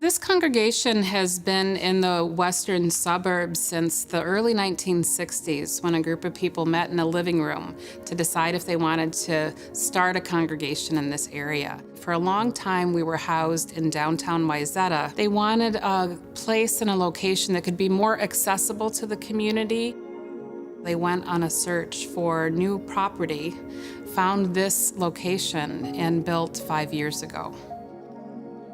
This congregation has been in the western suburbs since the early 1960s, when a group of people met in a living room to decide if they wanted to start a congregation in this area. For a long time, we were housed in downtown Wayzata. They wanted a place and a location that could be more accessible to the community. They went on a search for new property, found this location, and built 5 years ago.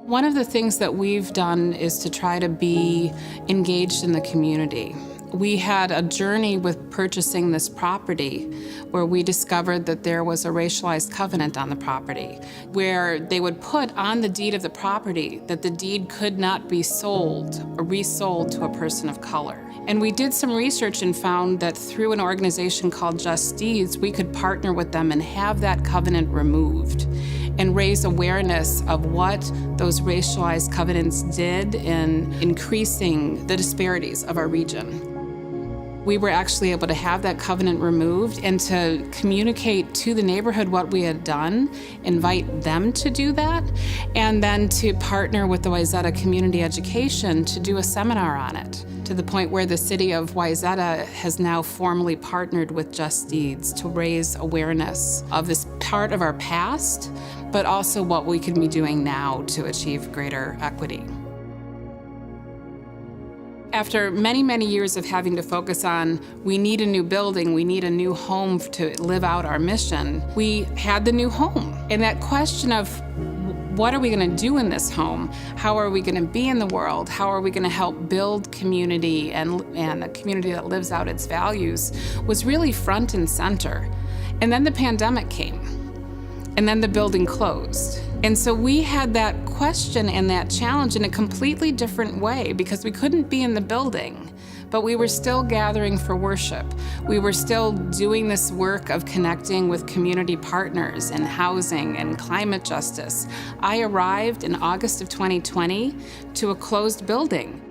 One of the things that we've done is to try to be engaged in the community. We had a journey with purchasing this property where we discovered that there was a racialized covenant on the property, where they would put on the deed of the property that the deed could not be sold or resold to a person of color. And we did some research and found that through an organization called Just Deeds, we could partner with them and have that covenant removed and raise awareness of what those racialized covenants did in increasing the disparities of our region. We were actually able to have that covenant removed and to communicate to the neighborhood what we had done, invite them to do that, and then to partner with the Wayzata Community Education to do a seminar on it, to the point where the city of Wayzata has now formally partnered with Just Deeds to raise awareness of this part of our past, but also what we can be doing now to achieve greater equity. After many, many years of having to focus on, we need a new building, we need a new home to live out our mission, we had the new home. And that question of what are we going to do in this home? How are we going to be in the world? How are we going to help build community and a community that lives out its values was really front and center. And then the pandemic came. And then the building closed. And so we had that question and that challenge in a completely different way because we couldn't be in the building, but we were still gathering for worship. We were still doing this work of connecting with community partners in housing and climate justice. I arrived in August of 2020 to a closed building.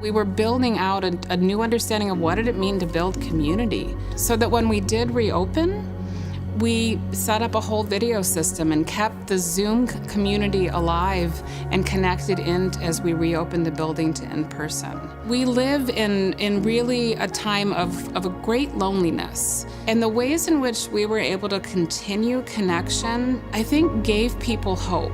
We were building out a new understanding of what did it mean to build community, so that when we did reopen, we set up a whole video system and kept the Zoom community alive and connected in as we reopened the building to in-person. We live in really a time of a great loneliness. And the ways in which we were able to continue connection, I think gave people hope.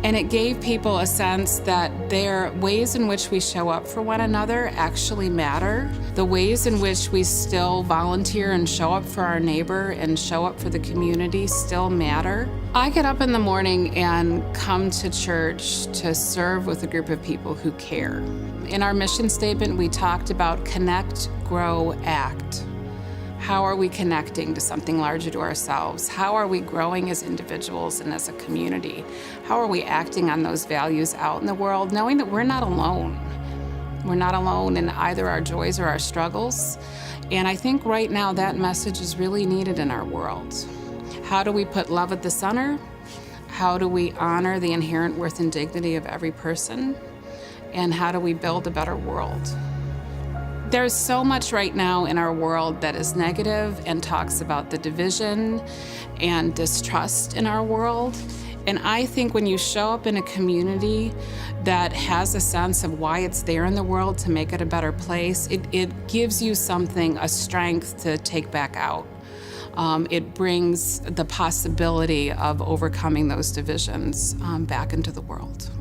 And it gave people a sense that their ways in which we show up for one another actually matter. The ways in which we still volunteer and show up for our neighbor and show up for the community still matter. I get up in the morning and come to church to serve with a group of people who care. In our mission statement, we talked about connect, grow, act. How are we connecting to something larger to ourselves? How are we growing as individuals and as a community? How are we acting on those values out in the world, knowing that we're not alone? We're not alone in either our joys or our struggles. And I think right now that message is really needed in our world. How do we put love at the center? How do we honor the inherent worth and dignity of every person? And how do we build a better world? There's so much right now in our world that is negative and talks about the division and distrust in our world. And I think when you show up in a community that has a sense of why it's there in the world to make it a better place, it gives you something, a strength to take back out. It brings the possibility of overcoming those divisions back into the world.